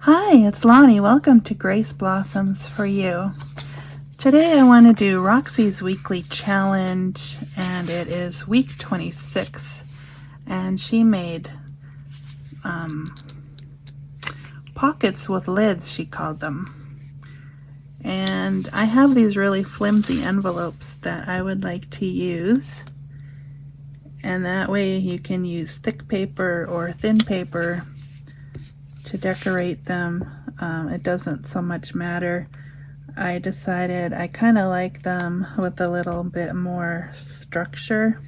Hi, it's Lonnie. Welcome to Grace Blossoms for You. Today I want to do Roxy's weekly challenge, and it is week 26. And she made pockets with lids, she called them. And I have these really flimsy envelopes that I would like to use. And that way you can use thick paper or thin paper to decorate them. It doesn't so much matter. I decided I kind of like them with a little bit more structure.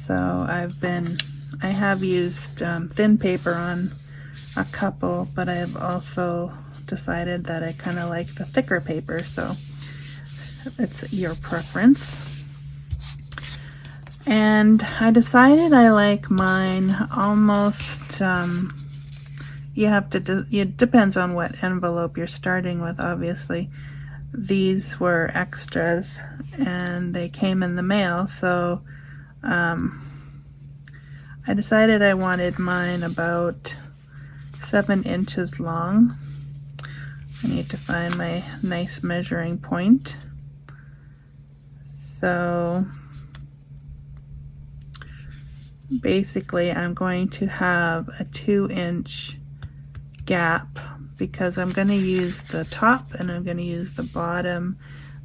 So I have used thin paper on a couple, but I've also decided that I kind of like the thicker paper, so it's your preference. And I decided I like mine almost, it depends on what envelope you're starting with, obviously. These were extras and they came in the mail, so I decided I wanted mine about 7 inches long. I need to find my nice measuring point. So basically I'm going to have a 2-inch gap because I'm going to use the top and I'm going to use the bottom,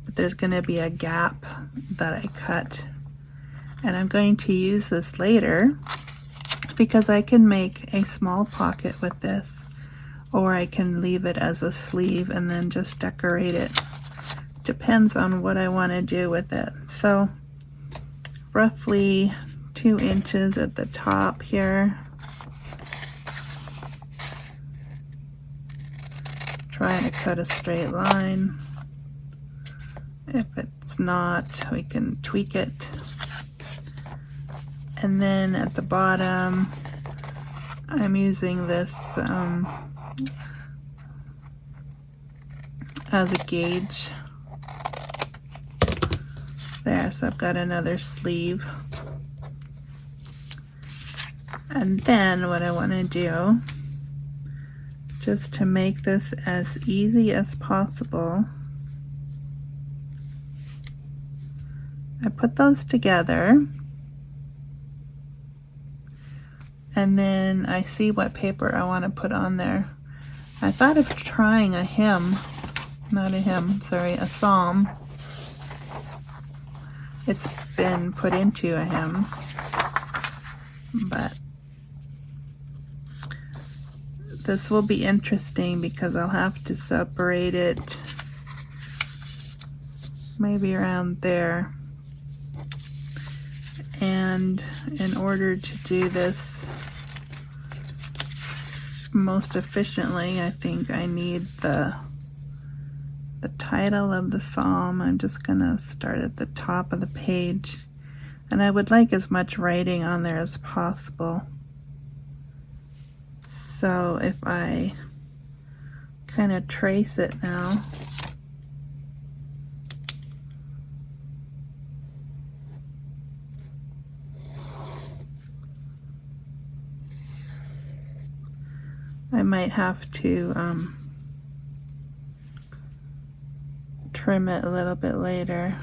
but there's going to be a gap that I cut, and I'm going to use this later because I can make a small pocket with this, or I can leave it as a sleeve and then just decorate it. Depends on what I want to do with it. So roughly 2 inches at the top here. Trying to cut a straight line. If it's not, we can tweak it. And then at the bottom, I'm using this as a gauge. There, so I've got another sleeve. And then what I want to do, just to make this as easy as possible, I put those together, and then I see what paper I want to put on there. I thought of trying a psalm. It's been put into a hymn, but this will be interesting because I'll have to separate it maybe around there. And in order to do this most efficiently, I think I need the title of the psalm. I'm just gonna start at the top of the page, and I would like as much writing on there as possible. So if I kind of trace it now, I might have to trim it a little bit later.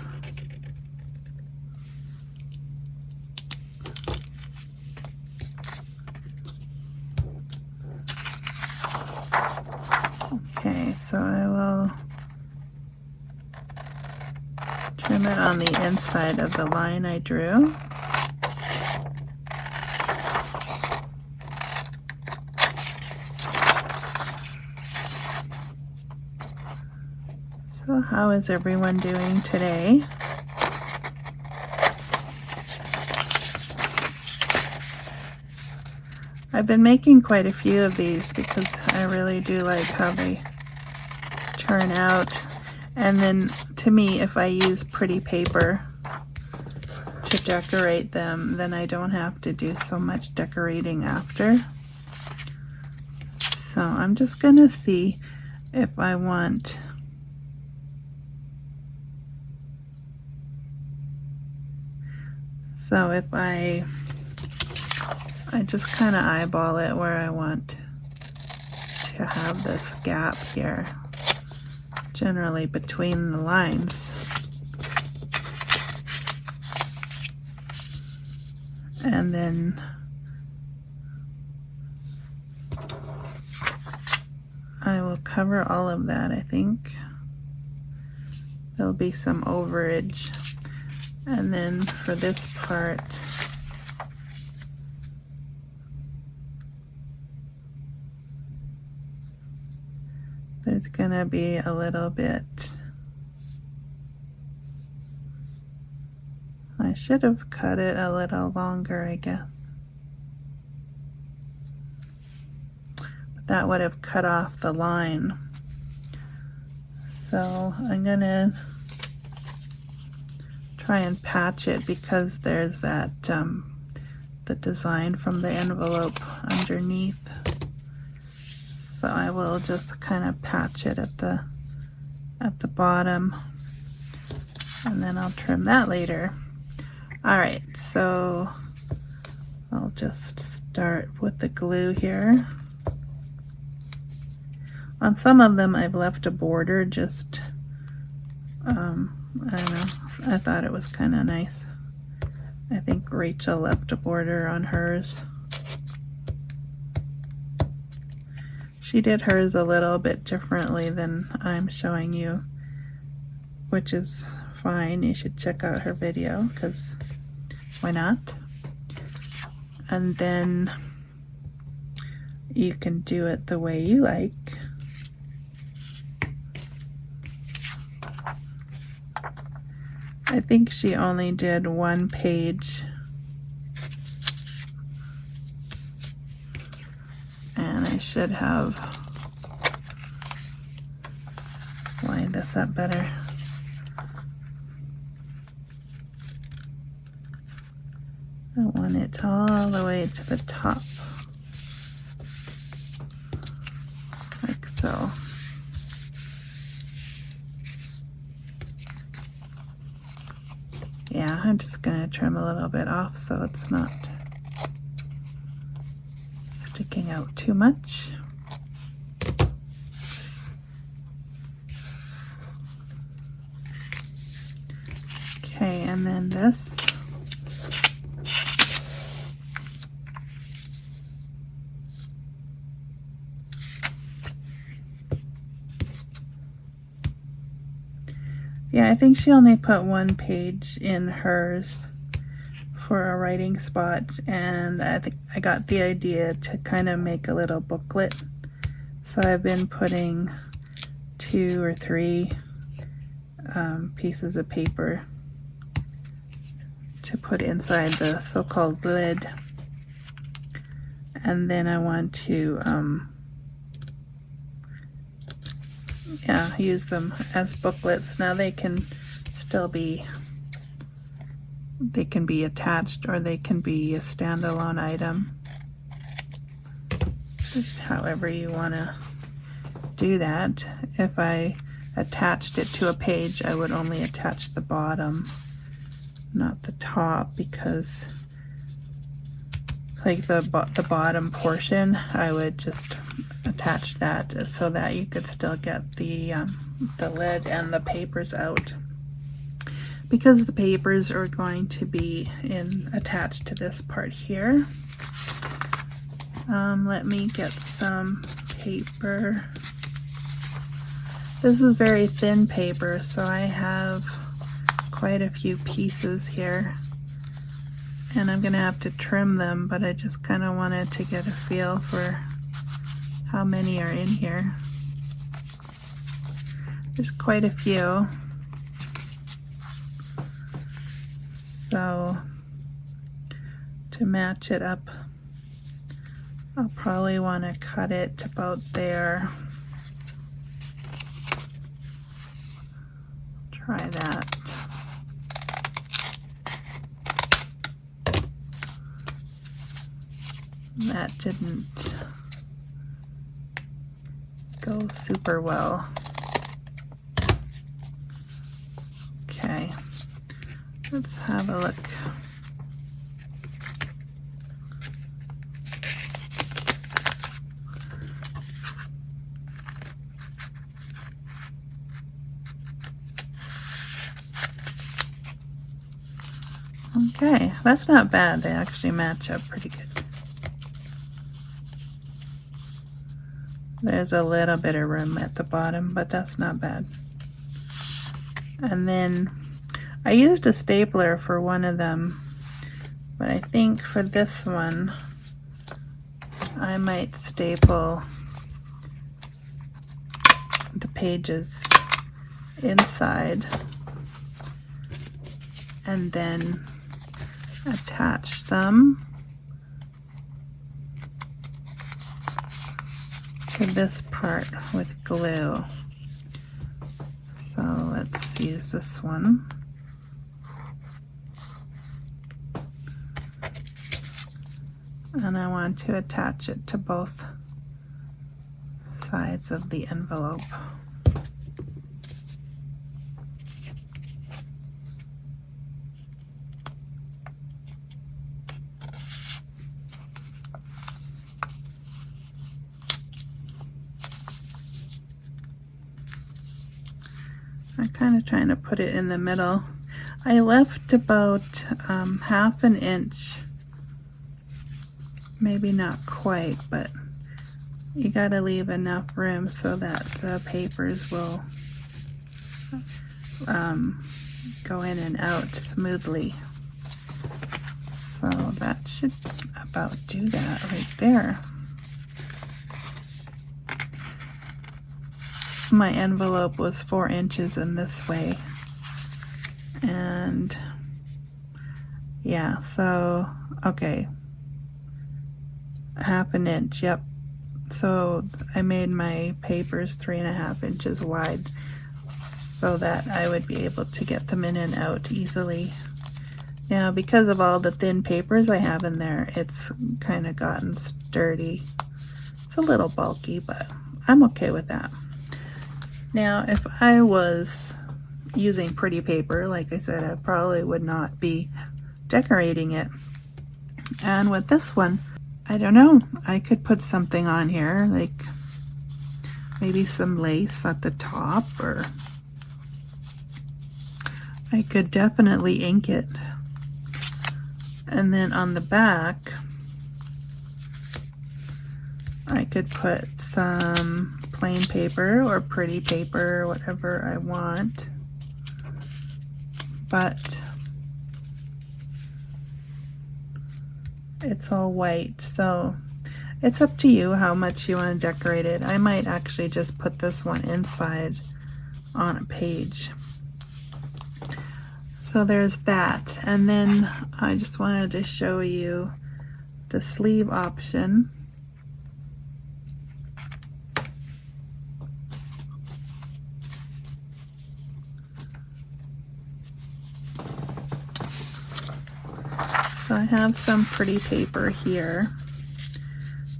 Okay, so I will trim it on the inside of the line I drew. So how is everyone doing today? I've been making quite a few of these because I really do like how they turn out. And then to me, if I use pretty paper to decorate them, then I don't have to do so much decorating after. So I'm just gonna see if I want if I just kind of eyeball it where I want to to have this gap here, generally between the lines. And then I will cover all of that, I think. There'll be some overage. And then for this part, there's gonna be a little bit. I should have cut it a little longer, I guess. But that would have cut off the line. So I'm gonna try and patch it because there's that the design from the envelope underneath. So I will just kind of patch it at the bottom, and then I'll trim that later. All right, so I'll just start with the glue here. On some of them I've left a border, just I don't know, I thought it was kind of nice. I think Rachel left a border on hers. She did hers a little bit differently than I'm showing you, which is fine. You should check out her video, because why not? And then you can do it the way you like. I think she only did one page, and I should have lined this up better. I want it all the way to the top, like so. Yeah, I'm just gonna trim a little bit off so it's not sticking out too much. Okay, and then this. Yeah, I think she only put one page in hers for a writing spot, and I think I got the idea to kind of make a little booklet. So I've been putting 2 or 3 pieces of paper to put inside the so-called lid, and then I want to use them as booklets. Now they can still be, they can be attached or they can be a standalone item, just however you want to do that. If I attached it to a page, I would only attach the bottom, not the top, because like the bottom portion, I would just attach that so that you could still get the lid and the papers out, because the papers are going to be attached to this part here. Let me get some paper. This is very thin paper, so I have quite a few pieces here, and I'm gonna have to trim them, but I just kind of wanted to get a feel for how many are in here. There's quite a few. So to match it up, I'll probably want to cut it about there. Try that. That didn't go super well. Okay, let's have a look. Okay, that's not bad. They actually match up pretty good. There's a little bit of room at the bottom, but that's not bad. And then I used a stapler for one of them, but I think for this one I might staple the pages inside and then attach them to this part with glue. So let's use this one. And I want to attach it to both sides of the envelope. I'm kind of trying to put it in the middle. I left about half an inch, maybe not quite, but you gotta leave enough room so that the papers will go in and out smoothly. So that should about do that right there. My envelope was 4 inches in this way, and yeah, so okay, half an inch, yep. So I made my papers 3.5 inches wide so that I would be able to get them in and out easily. Now, because of all the thin papers I have in there, it's kind of gotten sturdy. It's a little bulky, but I'm okay with that. Now, if I was using pretty paper, like I said, I probably would not be decorating it. And with this one, I don't know, I could put something on here, like maybe some lace at the top, or I could definitely ink it. And then on the back, I could put some plain paper or pretty paper, whatever I want. But it's all white, so it's up to you how much you want to decorate it. I might actually just put this one inside on a page. So there's that. And then I just wanted to show you the sleeve option. So I have some pretty paper here.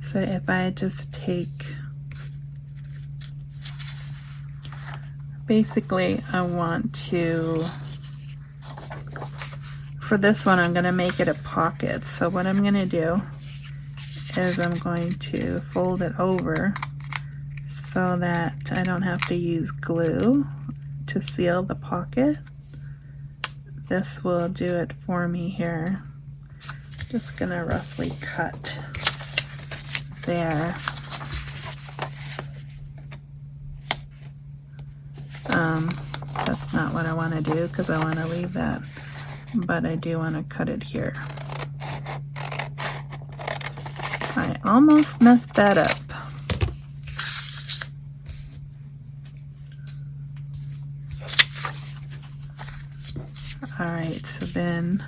So if I just take, basically I want to, for this one I'm going to make it a pocket. So what I'm going to do is I'm going to fold it over so that I don't have to use glue to seal the pocket. This will do it for me here. Just gonna roughly cut there. That's not what I want to do because I want to leave that, but I do want to cut it here. I almost messed that up. Alright, so then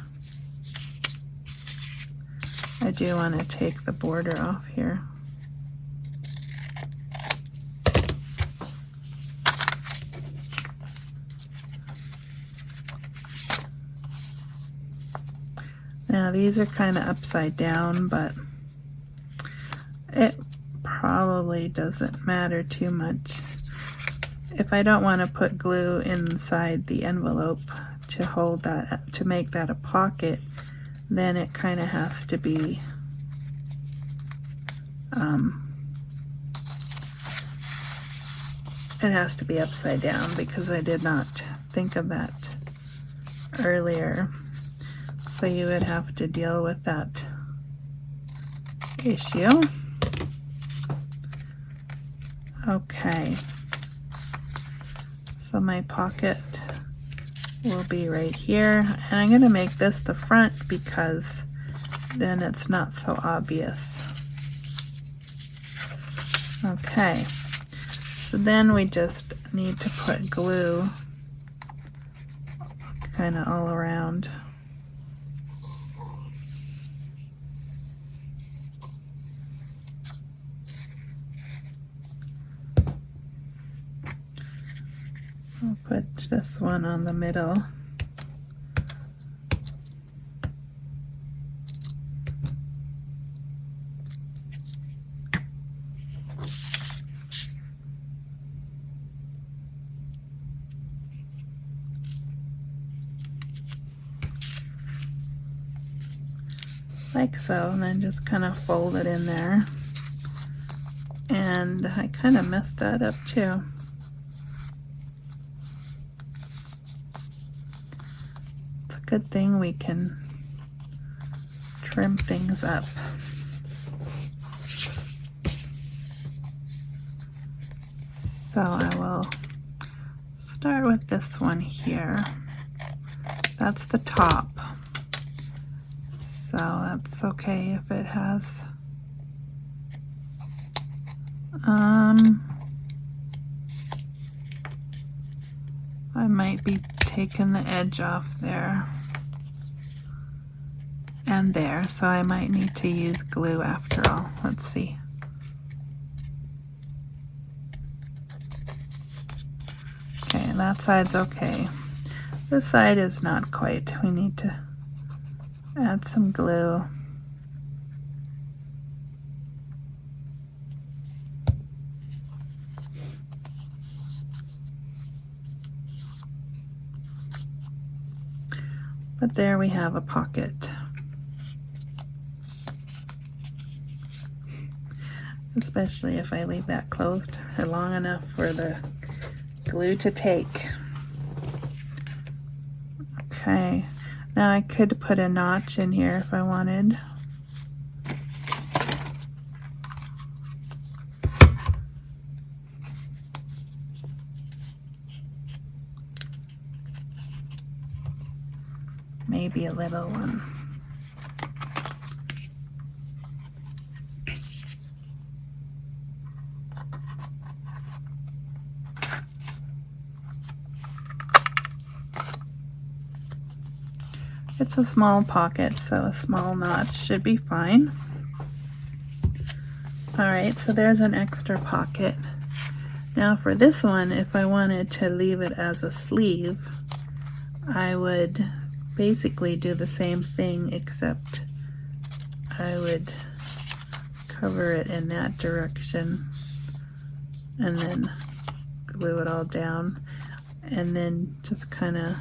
I do want to take the border off here. Now these are kind of upside down, but it probably doesn't matter too much. If I don't want to put glue inside the envelope to hold that, to make that a pocket, then it kind of has to be it has to be upside down because I did not think of that earlier. so you would have to deal with that issue. Okay, so my pocket will be right here, and I'm going to make this the front because then it's not so obvious. Okay, so then we just need to put glue kind of all around. I'll put this one on the middle. Like so, and then just kind of fold it in there. And I kind of messed that up too. It's a good thing we can trim things up. So I will start with this one here. That's the top. So that's okay if it has I might be taking the edge off there and there, so I might need to use glue after all. Let's see. Okay, that side's okay. This side is not quite. We need to add some glue. But there we have a pocket. Especially if I leave that closed long enough for the glue to take. Okay, now I could put a notch in here if I wanted. Maybe a little one. It's a small pocket, so a small notch should be fine. Alright, so there's an extra pocket. Now for this one, if I wanted to leave it as a sleeve, I would basically do the same thing, except I would cover it in that direction and then glue it all down, and then just kind of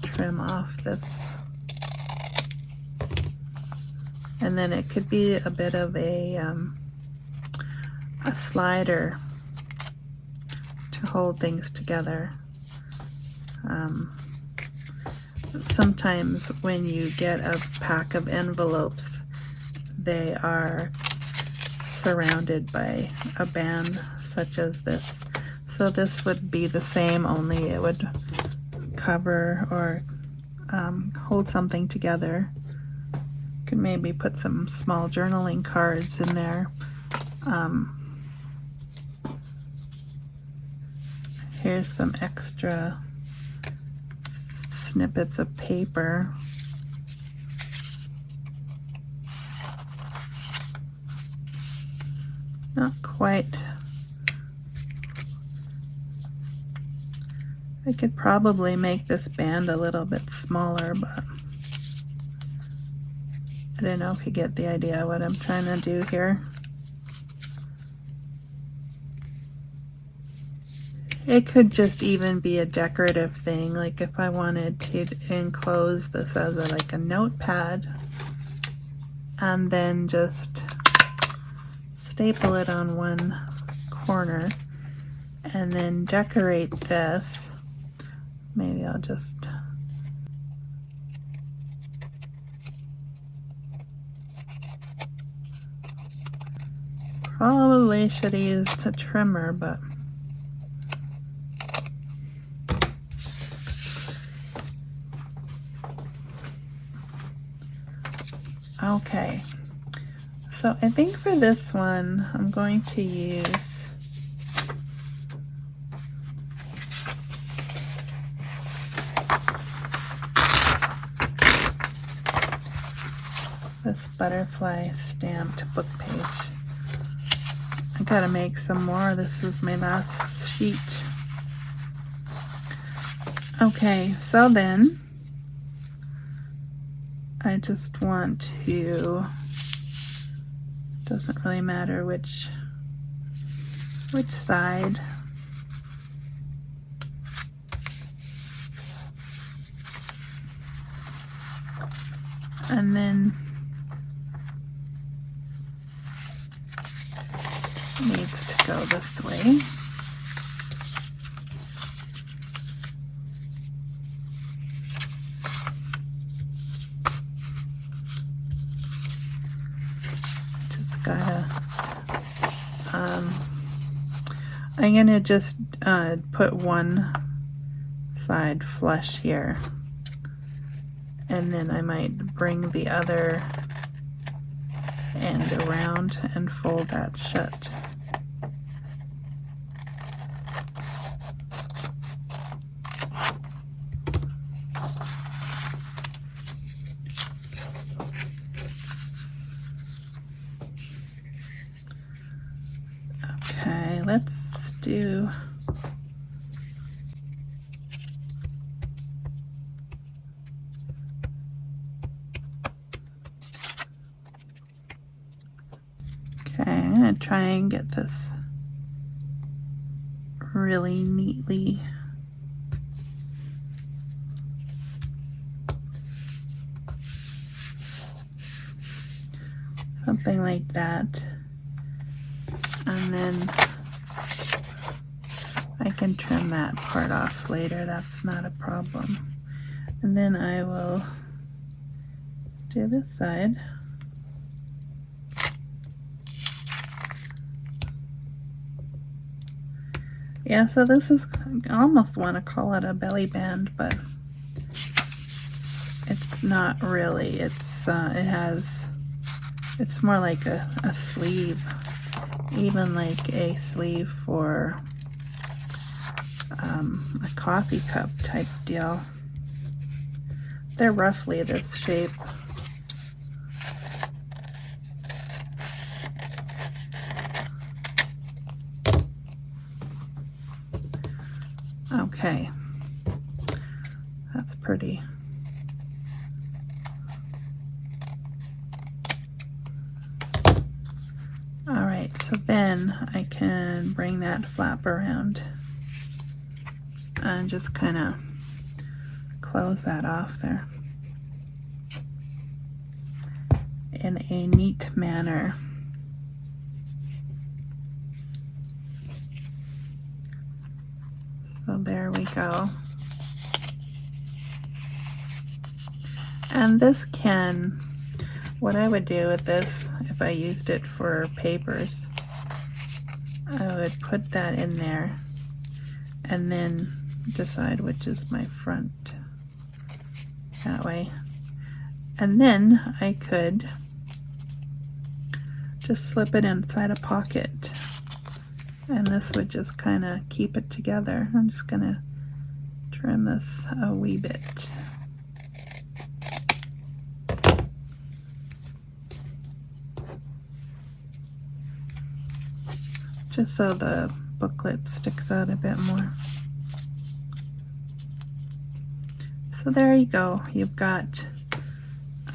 trim off this. And then it could be a bit of a slider to hold things together. Sometimes when you get a pack of envelopes, they are surrounded by a band such as this. So this would be the same, only it would cover or hold something together. Could maybe put some small journaling cards in there. Here's some extra snippets of paper. Not quite. I could probably make this band a little bit smaller, but I don't know if you get the idea what I'm trying to do here. It could just even be a decorative thing, like if I wanted to enclose this as like a notepad and then just staple it on one corner and then decorate this. Maybe I'll just Probably should have used a trimmer, but okay. So I think for this one, I'm going to use this butterfly stamped book page. I gotta make some more. This is my last sheet. Okay, so then I just want to, doesn't really matter which side. And then needs to go this way. Just gotta, I'm gonna just put one side flush here, and then I might bring the other end around and fold that shut. Okay, let's do I'm going to try and get this really neatly. Something like that. And then I can trim that part off later. That's not a problem. And then I will do this side. Yeah, so this is, I almost want to call it a belly band, but it's not really. It's it's more like a sleeve, even like a sleeve for a coffee cup type deal. They're roughly this shape. Okay, that's pretty. All right, so then I can bring that flap around and just kind of close that off there in a neat manner. So there we go. And this can, what I would do with this, if I used it for papers, I would put that in there and then decide which is my front, that way. And then I could just slip it inside a pocket, and this would just kind of keep it together. I'm just gonna trim this a wee bit. Just so the booklet sticks out a bit more. So there you go. You've got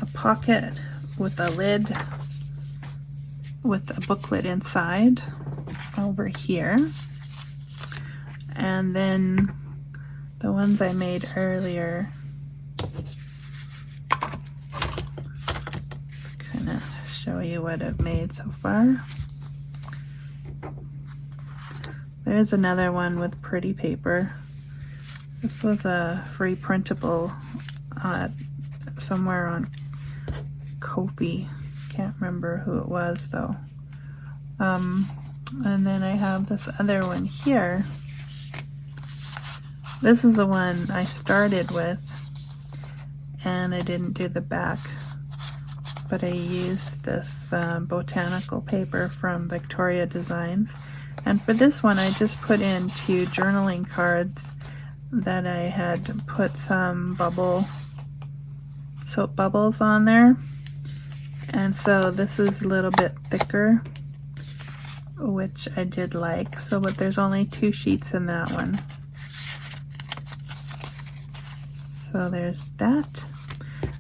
a pocket with a lid with a booklet inside over here. And then the ones I made earlier, kind of show you what I've made so far. There's another one with pretty paper. This was a free printable somewhere on Ko-fi. Can't remember who it was though. And then I have this other one here. This is the one I started with, and I didn't do the back, but I used this botanical paper from Victoria Designs. And for this one, I just put in 2 journaling cards that I had put some soap bubbles on there. And so this is a little bit thicker, which I did like. So, but there's only 2 sheets in that one. So there's that.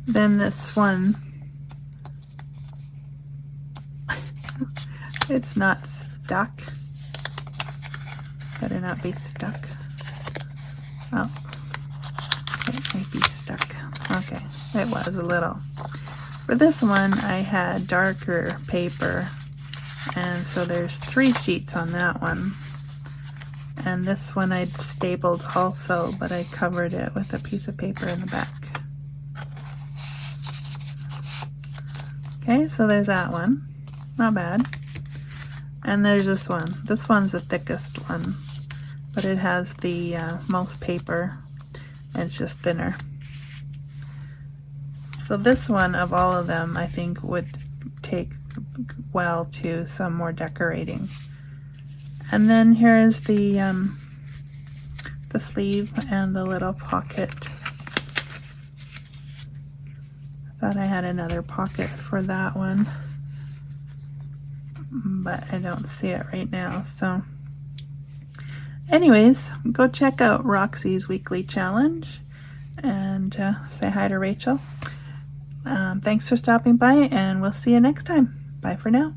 Then this one, it's not stuck. Better not be stuck. Oh, it might be stuck. Okay, it was a little. For this one, I had darker paper, and so there's 3 sheets on that one. And this one I'd stapled also, but I covered it with a piece of paper in the back. Okay, so there's that one. Not bad. And there's this one. This one's the thickest one, but it has the most paper, and it's just thinner. So this one, of all of them, I think would take well to some more decorating. And then here's the sleeve and the little pocket. I thought I had another pocket for that one, but I don't see it right now. So anyways, go check out Roxy's weekly challenge and say hi to Rachel. Thanks for stopping by, and we'll see you next time. Bye for now.